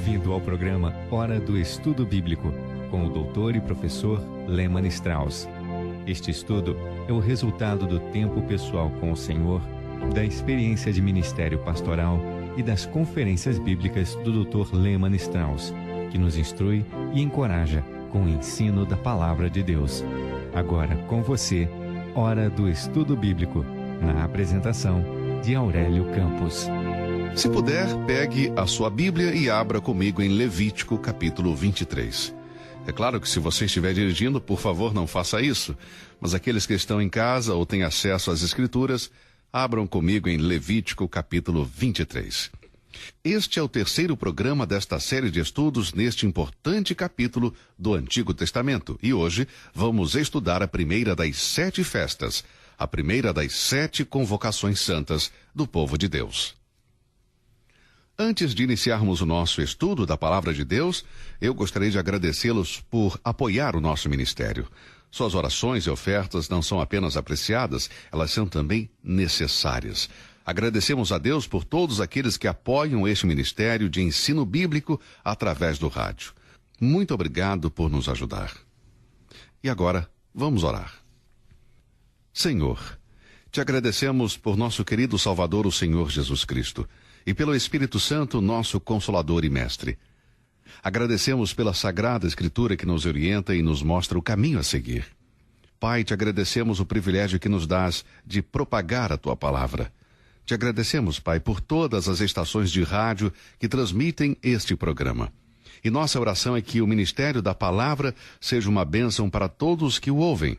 Bem-vindo ao programa Hora do Estudo Bíblico, com o doutor e professor Lehmann Strauss. Este estudo é o resultado do tempo pessoal com o Senhor, da experiência de ministério pastoral e das conferências bíblicas do Dr. Lehmann Strauss, que nos instrui e encoraja com o ensino da Palavra de Deus. Agora com você, Hora do Estudo Bíblico, na apresentação de Aurélio Campos. Se puder, pegue a sua Bíblia e abra comigo em Levítico capítulo 23. É claro que se você estiver dirigindo, por favor, não faça isso. Mas aqueles que estão em casa ou têm acesso às Escrituras, abram comigo em Levítico capítulo 23. Este é o terceiro programa desta série de estudos neste importante capítulo do Antigo Testamento. E hoje vamos estudar a primeira das 7 festas, a primeira das 7 convocações santas do povo de Deus. Antes de iniciarmos o nosso estudo da Palavra de Deus, eu gostaria de agradecê-los por apoiar o nosso ministério. Suas orações e ofertas não são apenas apreciadas, elas são também necessárias. Agradecemos a Deus por todos aqueles que apoiam este ministério de ensino bíblico através do rádio. Muito obrigado por nos ajudar. E agora, vamos orar. Senhor, te agradecemos por nosso querido Salvador, o Senhor Jesus Cristo, e pelo Espírito Santo, nosso Consolador e Mestre. Agradecemos pela Sagrada Escritura que nos orienta e nos mostra o caminho a seguir. Pai, te agradecemos o privilégio que nos dás de propagar a Tua Palavra. Te agradecemos, Pai, por todas as estações de rádio que transmitem este programa. E nossa oração é que o ministério da Palavra seja uma bênção para todos que o ouvem.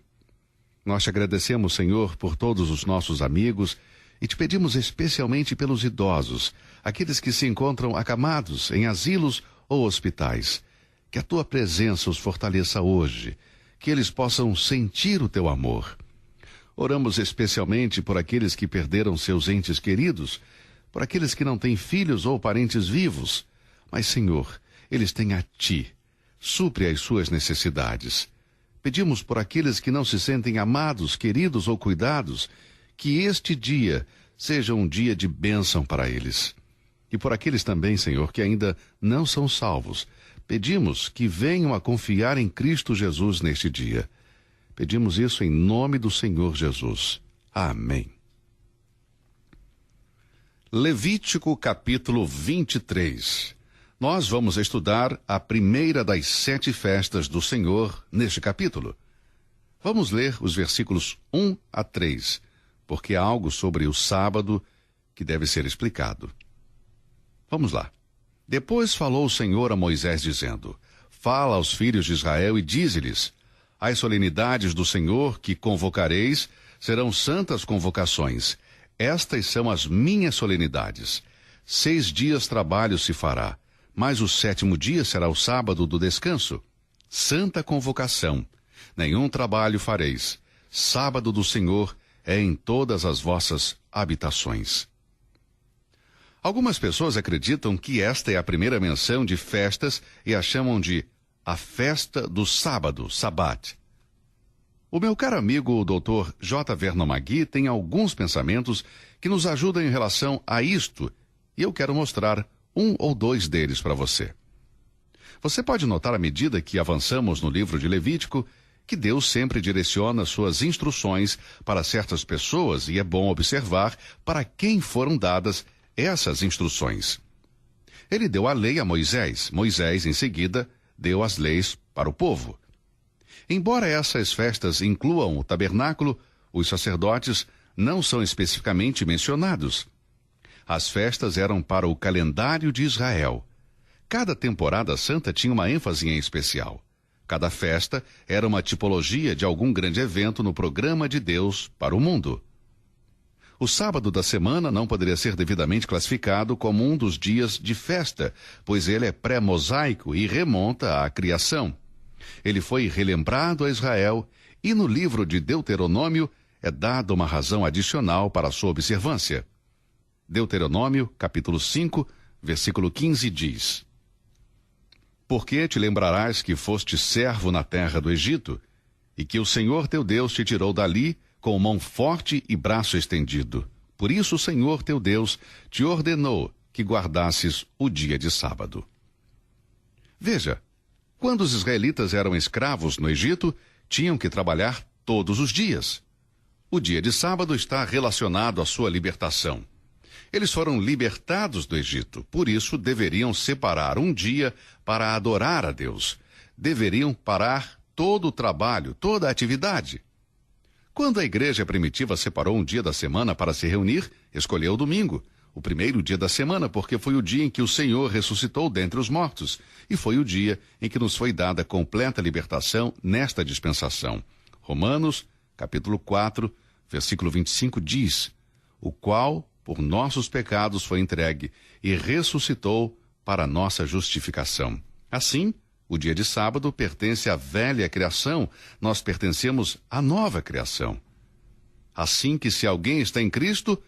Nós te agradecemos, Senhor, por todos os nossos amigos e te pedimos especialmente pelos idosos, aqueles que se encontram acamados em asilos ou hospitais. Que a Tua presença os fortaleça hoje, que eles possam sentir o Teu amor. Oramos especialmente por aqueles que perderam seus entes queridos, por aqueles que não têm filhos ou parentes vivos. Mas, Senhor, eles têm a Ti. Supre as suas necessidades. Pedimos por aqueles que não se sentem amados, queridos ou cuidados, que este dia seja um dia de bênção para eles. E por aqueles também, Senhor, que ainda não são salvos, pedimos que venham a confiar em Cristo Jesus neste dia. Pedimos isso em nome do Senhor Jesus. Amém. Levítico capítulo 23. Nós vamos estudar a primeira das 7 festas do Senhor neste capítulo. Vamos ler os versículos 1 a 3, porque há algo sobre o sábado que deve ser explicado. Vamos lá. Depois falou o Senhor a Moisés, dizendo: Fala aos filhos de Israel e dize-lhes: As solenidades do Senhor que convocareis serão santas convocações. Estas são as minhas solenidades. 6 dias trabalho se fará, mas o 7º dia será o sábado do descanso. Santa convocação. Nenhum trabalho fareis. Sábado do Senhor é em todas as vossas habitações. Algumas pessoas acreditam que esta é a primeira menção de festas e a chamam de a festa do sábado, Sabat. O meu caro amigo, o Dr. J. Vernon McGee, tem alguns pensamentos que nos ajudam em relação a isto, e eu quero mostrar um ou 2 deles para você. Você pode notar à medida que avançamos no livro de Levítico que Deus sempre direciona suas instruções para certas pessoas e é bom observar para quem foram dadas essas instruções. Ele deu a lei a Moisés. Moisés, em seguida, deu as leis para o povo. Embora essas festas incluam o tabernáculo, os sacerdotes não são especificamente mencionados. As festas eram para o calendário de Israel. Cada temporada santa tinha uma ênfase em especial. Cada festa era uma tipologia de algum grande evento no programa de Deus para o mundo. O sábado da semana não poderia ser devidamente classificado como um dos dias de festa, pois ele é pré-mosaico e remonta à criação. Ele foi relembrado a Israel e no livro de Deuteronômio é dada uma razão adicional para sua observância. Deuteronômio, capítulo 5, versículo 15 diz: Porque te lembrarás que foste servo na terra do Egito, e que o Senhor teu Deus te tirou dali com mão forte e braço estendido. Por isso o Senhor teu Deus te ordenou que guardasses o dia de sábado. Veja, quando os israelitas eram escravos no Egito, tinham que trabalhar todos os dias. O dia de sábado está relacionado à sua libertação. Eles foram libertados do Egito, por isso deveriam separar um dia para adorar a Deus. Deveriam parar todo o trabalho, toda a atividade. Quando a igreja primitiva separou um dia da semana para se reunir, escolheu o domingo, o primeiro dia da semana, porque foi o dia em que o Senhor ressuscitou dentre os mortos, e foi o dia em que nos foi dada completa libertação nesta dispensação. Romanos, capítulo 4, versículo 25 diz: o qual, por nossos pecados, foi entregue e ressuscitou para nossa justificação. Assim, o dia de sábado pertence à velha criação, nós pertencemos à nova criação. Assim que se alguém está em Cristo,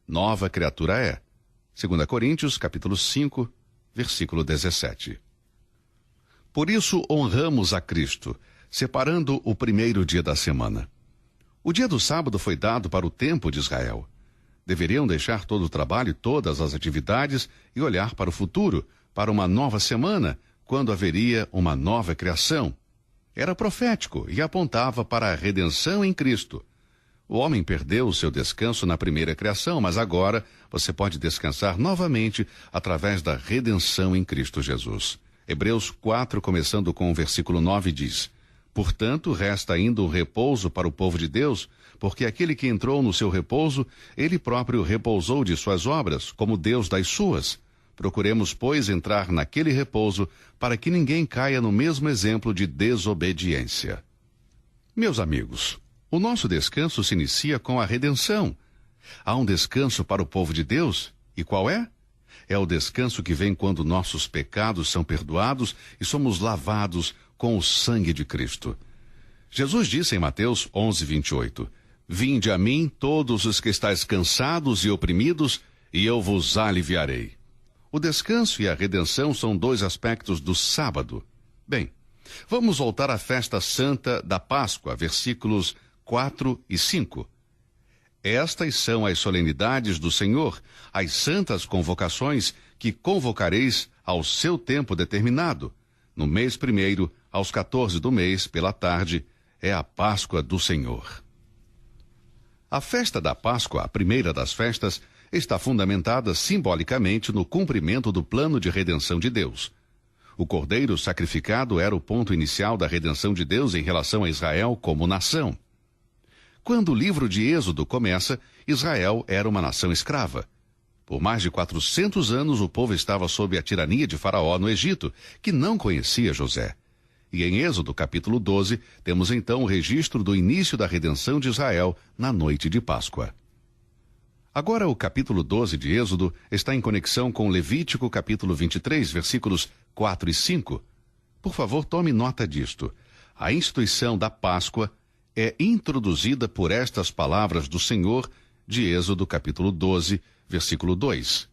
nova criatura é. 2 Coríntios, capítulo 5, versículo 17. Por isso honramos a Cristo, separando o primeiro dia da semana. O dia do sábado foi dado para o tempo de Israel. Deveriam deixar todo o trabalho e todas as atividades e olhar para o futuro, para uma nova semana, quando haveria uma nova criação. Era profético e apontava para a redenção em Cristo. O homem perdeu o seu descanso na primeira criação, mas agora você pode descansar novamente através da redenção em Cristo Jesus. Hebreus 4, começando com o versículo 9, diz: portanto, resta ainda o repouso para o povo de Deus, porque aquele que entrou no seu repouso, ele próprio repousou de suas obras, como Deus das suas. Procuremos, pois, entrar naquele repouso, para que ninguém caia no mesmo exemplo de desobediência. Meus amigos, o nosso descanso se inicia com a redenção. Há um descanso para o povo de Deus, e qual é? É o descanso que vem quando nossos pecados são perdoados e somos lavados com o sangue de Cristo. Jesus disse em Mateus 11, 28, vinde a mim todos os que estáis cansados e oprimidos, e eu vos aliviarei. O descanso e a redenção são dois aspectos do sábado. Bem, vamos voltar à festa santa da Páscoa, versículos 4 e 5. Estas são as solenidades do Senhor, as santas convocações que convocareis ao seu tempo determinado. No mês primeiro, aos 14 do mês, pela tarde, é a Páscoa do Senhor. A festa da Páscoa, a primeira das festas, está fundamentada simbolicamente no cumprimento do plano de redenção de Deus. O cordeiro sacrificado era o ponto inicial da redenção de Deus em relação a Israel como nação. Quando o livro de Êxodo começa, Israel era uma nação escrava. Por mais de 400 anos o povo estava sob a tirania de Faraó no Egito, que não conhecia José. E em Êxodo capítulo 12, temos então o registro do início da redenção de Israel na noite de Páscoa. Agora o capítulo 12 de Êxodo está em conexão com Levítico capítulo 23, versículos 4 e 5. Por favor, tome nota disto. A instituição da Páscoa é introduzida por estas palavras do Senhor de Êxodo capítulo 12, versículo 2.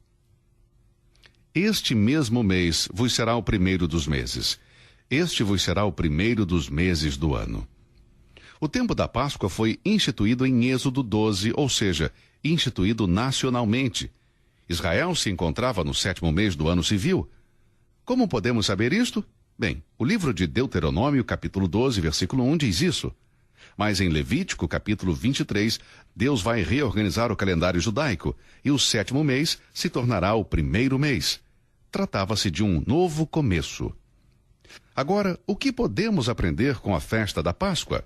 Este mesmo mês vos será o primeiro dos meses. Este vos será o primeiro dos meses do ano. O tempo da Páscoa foi instituído em Êxodo 12, ou seja, instituído nacionalmente. Israel se encontrava no 7º mês do ano civil. Como podemos saber isto? Bem, o livro de Deuteronômio, capítulo 12, versículo 1, diz isso. Mas em Levítico, capítulo 23, Deus vai reorganizar o calendário judaico, e o 7º mês se tornará o primeiro mês. Tratava-se de um novo começo. Agora, o que podemos aprender com a festa da Páscoa?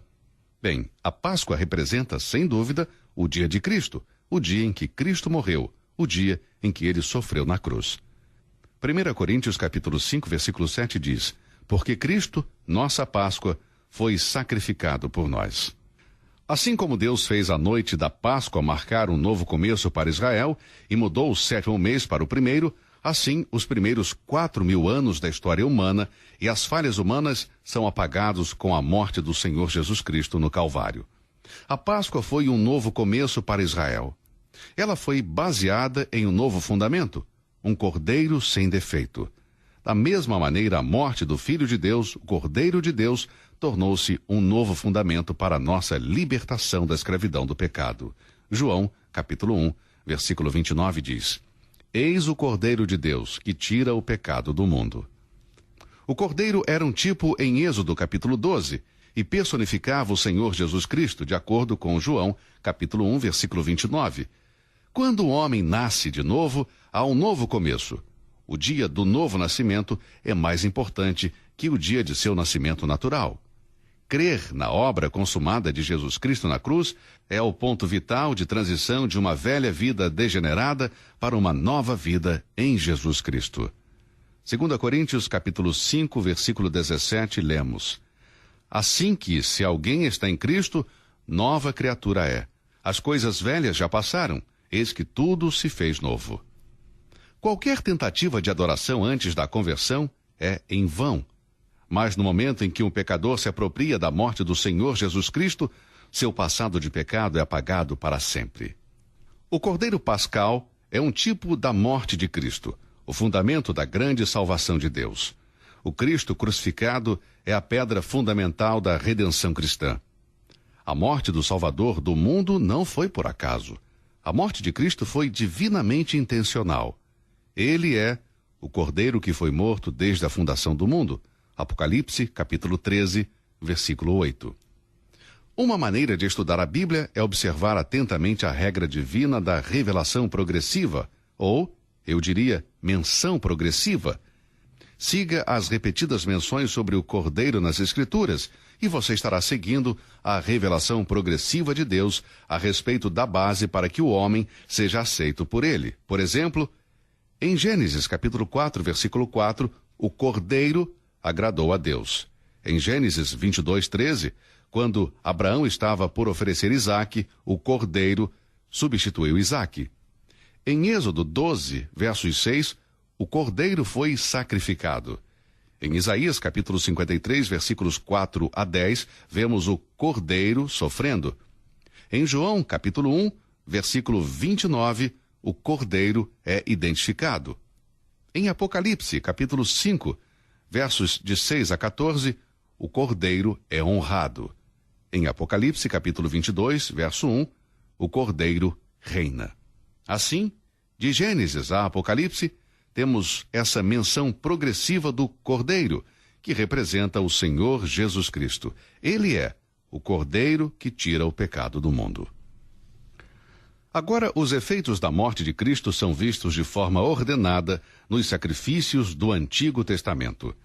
Bem, a Páscoa representa, sem dúvida, o dia de Cristo, o dia em que Cristo morreu, o dia em que ele sofreu na cruz. 1 Coríntios capítulo 5, versículo 7 diz: porque Cristo, nossa Páscoa, foi sacrificado por nós. Assim como Deus fez a noite da Páscoa marcar um novo começo para Israel e mudou o 7º mês para o primeiro, assim os primeiros 4.000 anos da história humana e as falhas humanas são apagados com a morte do Senhor Jesus Cristo no Calvário. A Páscoa foi um novo começo para Israel. Ela foi baseada em um novo fundamento, um cordeiro sem defeito. Da mesma maneira, a morte do Filho de Deus, o Cordeiro de Deus, tornou-se um novo fundamento para a nossa libertação da escravidão do pecado. João, capítulo 1, versículo 29 diz: eis o Cordeiro de Deus, que tira o pecado do mundo. O cordeiro era um tipo em Êxodo capítulo 12 e personificava o Senhor Jesus Cristo, de acordo com João capítulo 1, versículo 29. Quando o homem nasce de novo, há um novo começo. O dia do novo nascimento é mais importante que o dia de seu nascimento natural. Crer na obra consumada de Jesus Cristo na cruz é o ponto vital de transição de uma velha vida degenerada para uma nova vida em Jesus Cristo. 2 Coríntios capítulo 5, versículo 17, lemos: Assim que, se alguém está em Cristo, nova criatura é. As coisas velhas já passaram, eis que tudo se fez novo. Qualquer tentativa de adoração antes da conversão é em vão. Mas no momento em que um pecador se apropria da morte do Senhor Jesus Cristo, seu passado de pecado é apagado para sempre. O Cordeiro Pascal é um tipo da morte de Cristo, o fundamento da grande salvação de Deus. O Cristo crucificado é a pedra fundamental da redenção cristã. A morte do Salvador do mundo não foi por acaso. A morte de Cristo foi divinamente intencional. Ele é o Cordeiro que foi morto desde a fundação do mundo. Apocalipse, capítulo 13, versículo 8. Uma maneira de estudar a Bíblia é observar atentamente a regra divina da revelação progressiva, ou, eu diria, menção progressiva. Siga as repetidas menções sobre o Cordeiro nas Escrituras e você estará seguindo a revelação progressiva de Deus a respeito da base para que o homem seja aceito por ele. Por exemplo, em Gênesis capítulo 4, versículo 4, o Cordeiro agradou a Deus. Em Gênesis 22, 13, quando Abraão estava por oferecer Isaque, o Cordeiro substituiu Isaque. Em Êxodo 12, versos 6, o Cordeiro foi sacrificado. Em Isaías capítulo 53, versículos 4 a 10, vemos o Cordeiro sofrendo. Em João capítulo 1, versículo 29, o Cordeiro é identificado. Em Apocalipse capítulo 5, versos de 6 a 14, o Cordeiro é honrado. Em Apocalipse, capítulo 22, verso 1, o Cordeiro reina. Assim, de Gênesis a Apocalipse, temos essa menção progressiva do Cordeiro, que representa o Senhor Jesus Cristo. Ele é o Cordeiro que tira o pecado do mundo. Agora, os efeitos da morte de Cristo são vistos de forma ordenada nos sacrifícios do Antigo Testamento.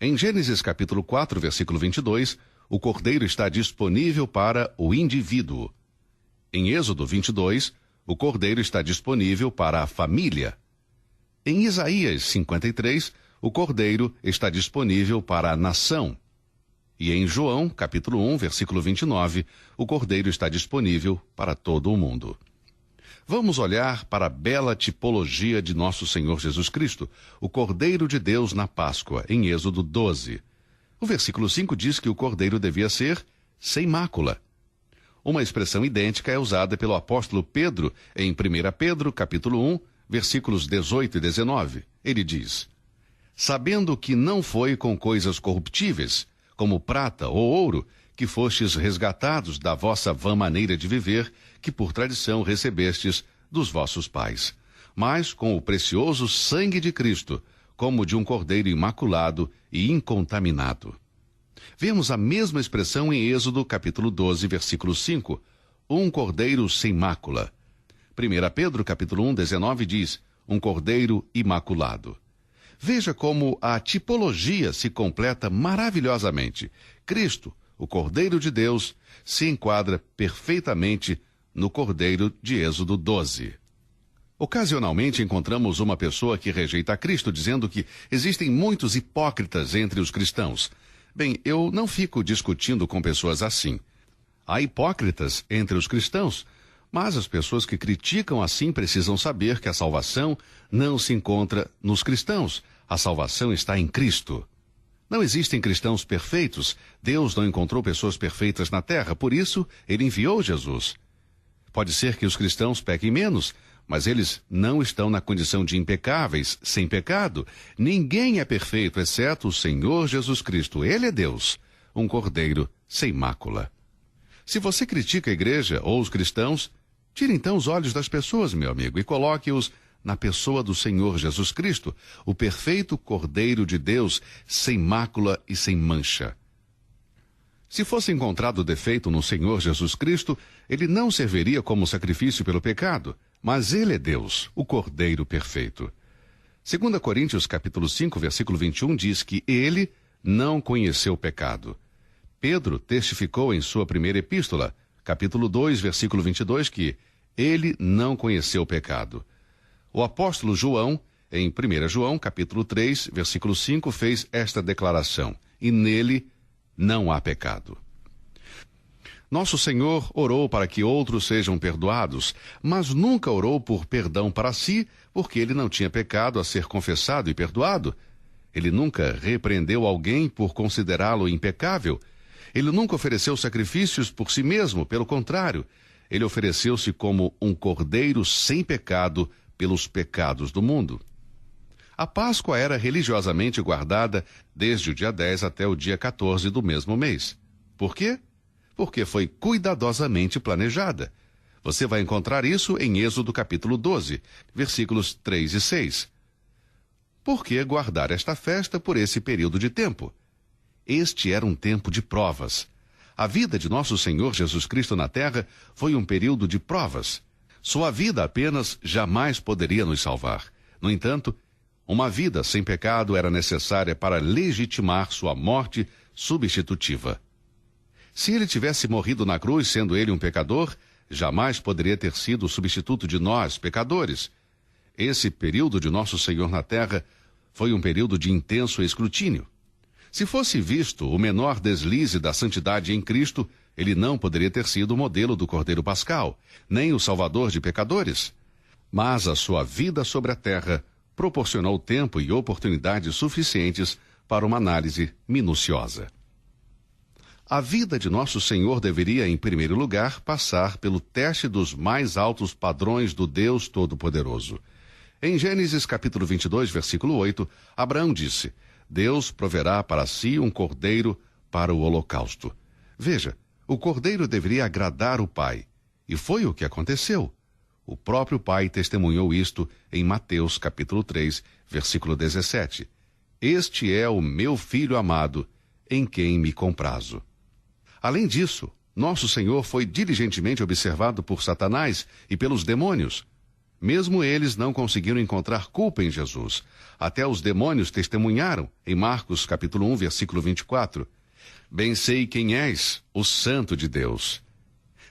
Em Gênesis capítulo 4, versículo 22, o Cordeiro está disponível para o indivíduo. Em Êxodo 22, o Cordeiro está disponível para a família. Em Isaías 53, o Cordeiro está disponível para a nação. E em João, capítulo 1, versículo 29, o Cordeiro está disponível para todo o mundo. Vamos olhar para a bela tipologia de nosso Senhor Jesus Cristo, o Cordeiro de Deus na Páscoa, em Êxodo 12. O versículo 5 diz que o Cordeiro devia ser sem mácula. Uma expressão idêntica é usada pelo apóstolo Pedro em 1 Pedro, capítulo 1, versículos 18 e 19. Ele diz: Sabendo que não foi com coisas corruptíveis, como prata ou ouro, que fostes resgatados da vossa vã maneira de viver, que por tradição recebestes dos vossos pais, mas com o precioso sangue de Cristo, como de um cordeiro imaculado e incontaminado. Vemos a mesma expressão em Êxodo capítulo 12, versículo 5, um cordeiro sem mácula. 1 Pedro capítulo 1, 19 diz, um cordeiro imaculado. Veja como a tipologia se completa maravilhosamente. Cristo, o Cordeiro de Deus, se enquadra perfeitamente no Cordeiro de Êxodo 12. Ocasionalmente encontramos uma pessoa que rejeita Cristo dizendo que existem muitos hipócritas entre os cristãos. Bem, eu não fico discutindo com pessoas assim. Há hipócritas entre os cristãos, mas as pessoas que criticam assim precisam saber que a salvação não se encontra nos cristãos. A salvação está em Cristo. Não existem cristãos perfeitos. Deus não encontrou pessoas perfeitas na terra, por isso ele enviou Jesus. Pode ser que os cristãos pequem menos, mas eles não estão na condição de impecáveis, sem pecado. Ninguém é perfeito, exceto o Senhor Jesus Cristo. Ele é Deus, um cordeiro sem mácula. Se você critica a igreja ou os cristãos, tire então os olhos das pessoas, meu amigo, e coloque-os na pessoa do Senhor Jesus Cristo, o perfeito Cordeiro de Deus, sem mácula e sem mancha. Se fosse encontrado defeito no Senhor Jesus Cristo, ele não serviria como sacrifício pelo pecado, mas ele é Deus, o Cordeiro perfeito. 2 Coríntios capítulo 5, versículo 21 diz que ele não conheceu o pecado. Pedro testificou em sua primeira epístola, capítulo 2, versículo 22, que ele não conheceu o pecado. O apóstolo João, em 1 João, capítulo 3, versículo 5, fez esta declaração: e nele não há pecado. Nosso Senhor orou para que outros sejam perdoados, mas nunca orou por perdão para si, porque ele não tinha pecado a ser confessado e perdoado. Ele nunca repreendeu alguém por considerá-lo impecável. Ele nunca ofereceu sacrifícios por si mesmo, pelo contrário, ele ofereceu-se como um cordeiro sem pecado pelos pecados do mundo. A Páscoa era religiosamente guardada desde o dia 10 até o dia 14 do mesmo mês. Por quê? Porque foi cuidadosamente planejada. Você vai encontrar isso em Êxodo capítulo 12, versículos 3 e 6. Por que guardar esta festa por esse período de tempo? Este era um tempo de provas. A vida de nosso Senhor Jesus Cristo na terra foi um período de provas. Sua vida apenas jamais poderia nos salvar. No entanto, uma vida sem pecado era necessária para legitimar sua morte substitutiva. Se ele tivesse morrido na cruz, sendo ele um pecador, jamais poderia ter sido o substituto de nós, pecadores. Esse período de nosso Senhor na terra foi um período de intenso escrutínio. Se fosse visto o menor deslize da santidade em Cristo, ele não poderia ter sido o modelo do Cordeiro Pascal, nem o salvador de pecadores. Mas a sua vida sobre a terra proporcionou tempo e oportunidades suficientes para uma análise minuciosa. A vida de nosso Senhor deveria, em primeiro lugar, passar pelo teste dos mais altos padrões do Deus Todo-Poderoso. Em Gênesis capítulo 22, versículo 8, Abraão disse: Deus proverá para si um cordeiro para o holocausto. Veja, o cordeiro deveria agradar o Pai. E foi o que aconteceu. O próprio Pai testemunhou isto em Mateus capítulo 3, versículo 17. Este é o meu Filho amado, em quem me comprazo. Além disso, nosso Senhor foi diligentemente observado por Satanás e pelos demônios. Mesmo eles não conseguiram encontrar culpa em Jesus. Até os demônios testemunharam em Marcos capítulo 1, versículo 24. Bem sei quem és, o Santo de Deus.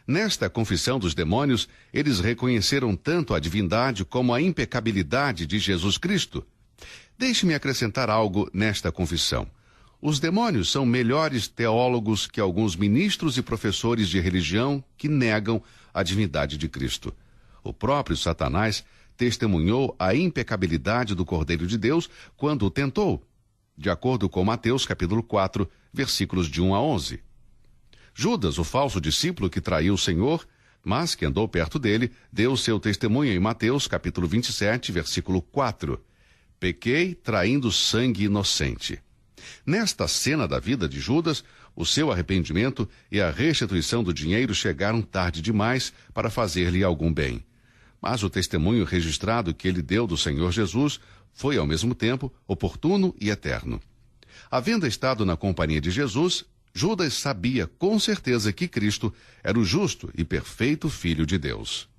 Nesta confissão dos demônios, eles reconheceram tanto a divindade como a impecabilidade de Jesus Cristo. Deixe-me acrescentar algo nesta confissão. Os demônios são melhores teólogos que alguns ministros e professores de religião que negam a divindade de Cristo. O próprio Satanás testemunhou a impecabilidade do Cordeiro de Deus quando o tentou, de acordo com Mateus capítulo 4, versículos de 1 a 11. Judas, o falso discípulo que traiu o Senhor, mas que andou perto dele, deu seu testemunho em Mateus capítulo 27, versículo 4. Pequei traindo sangue inocente. Nesta cena da vida de Judas, o seu arrependimento e a restituição do dinheiro chegaram tarde demais para fazer-lhe algum bem. Mas o testemunho registrado que ele deu do Senhor Jesus foi, ao mesmo tempo, oportuno e eterno. Havendo estado na companhia de Jesus, Judas sabia com certeza que Cristo era o justo e perfeito Filho de Deus.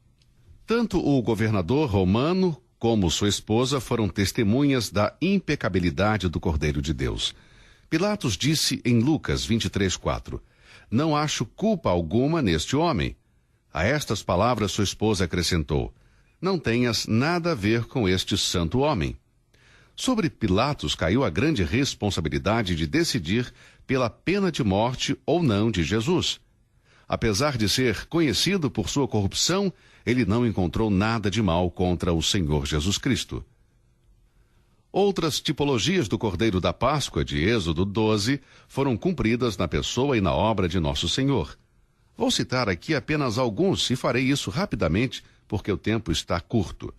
Tanto o governador romano como sua esposa foram testemunhas da impecabilidade do Cordeiro de Deus. Pilatos disse em Lucas 23:4, não acho culpa alguma neste homem. A estas palavras sua esposa acrescentou, não tenhas nada a ver com este santo homem. Sobre Pilatos caiu a grande responsabilidade de decidir pela pena de morte ou não de Jesus. Apesar de ser conhecido por sua corrupção, ele não encontrou nada de mal contra o Senhor Jesus Cristo. Outras tipologias do Cordeiro da Páscoa de Êxodo 12 foram cumpridas na pessoa e na obra de nosso Senhor. Vou citar aqui apenas alguns e farei isso rapidamente porque o tempo está curto.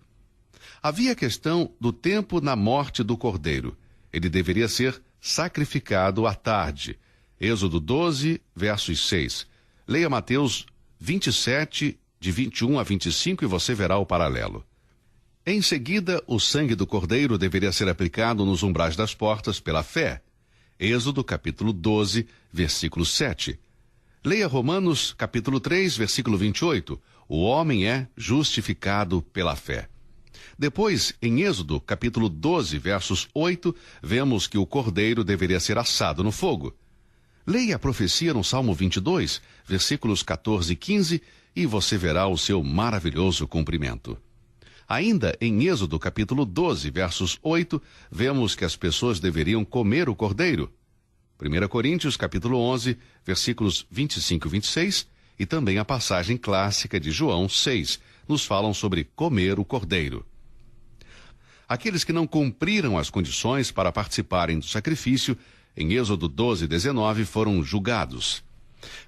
Havia a questão do tempo na morte do Cordeiro. Ele deveria ser sacrificado à tarde. Êxodo 12, versos 6. Leia Mateus 27, de 21 a 25 e você verá o paralelo. Em seguida, o sangue do cordeiro deveria ser aplicado nos umbrais das portas pela fé. Êxodo capítulo 12, versículo 7. Leia Romanos capítulo 3, versículo 28. O homem é justificado pela fé. Depois, em Êxodo capítulo 12, versos 8, vemos que o cordeiro deveria ser assado no fogo. Leia a profecia no Salmo 22, versículos 14 e 15, e você verá o seu maravilhoso cumprimento. Ainda em Êxodo capítulo 12, versos 8, vemos que as pessoas deveriam comer o cordeiro. 1 Coríntios capítulo 11, versículos 25 e 26, e também a passagem clássica de João 6, nos falam sobre comer o cordeiro. Aqueles que não cumpriram as condições para participarem do sacrifício, em Êxodo 12, 19, foram julgados.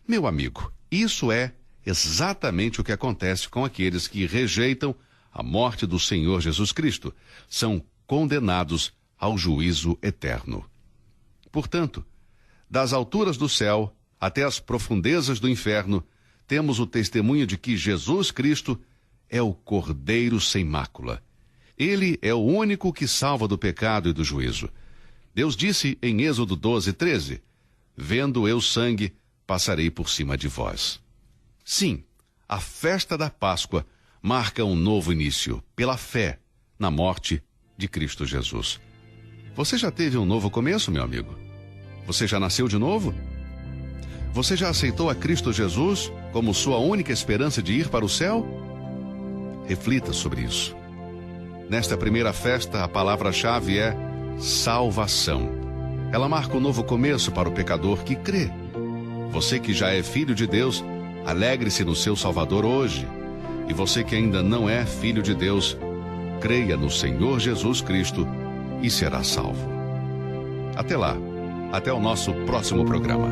Meu amigo, isso é exatamente o que acontece com aqueles que rejeitam a morte do Senhor Jesus Cristo. São condenados ao juízo eterno. Portanto, das alturas do céu até as profundezas do inferno, temos o testemunho de que Jesus Cristo é o Cordeiro sem mácula. Ele é o único que salva do pecado e do juízo. Deus disse em Êxodo 12, 13, vendo eu sangue, passarei por cima de vós. Sim, a festa da Páscoa marca um novo início, pela fé, na morte de Cristo Jesus. Você já teve um novo começo, meu amigo? Você já nasceu de novo? Você já aceitou a Cristo Jesus como sua única esperança de ir para o céu? Reflita sobre isso. Nesta primeira festa, a palavra-chave é salvação. Ela marca um novo começo para o pecador que crê. Você que já é filho de Deus, alegre-se no seu Salvador hoje. E você que ainda não é filho de Deus, creia no Senhor Jesus Cristo e será salvo. Até lá. Até o nosso próximo programa.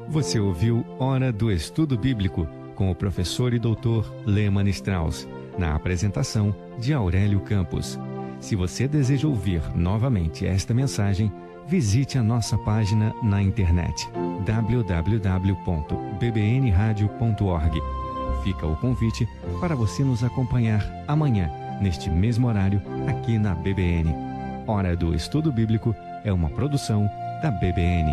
Você ouviu Hora do Estudo Bíblico com o professor e doutor Lehmann Strauss, na apresentação de Aurélio Campos. Se você deseja ouvir novamente esta mensagem, visite a nossa página na internet www.bbnradio.org. Fica o convite para você nos acompanhar amanhã, neste mesmo horário, aqui na BBN. Hora do Estudo Bíblico é uma produção da BBN.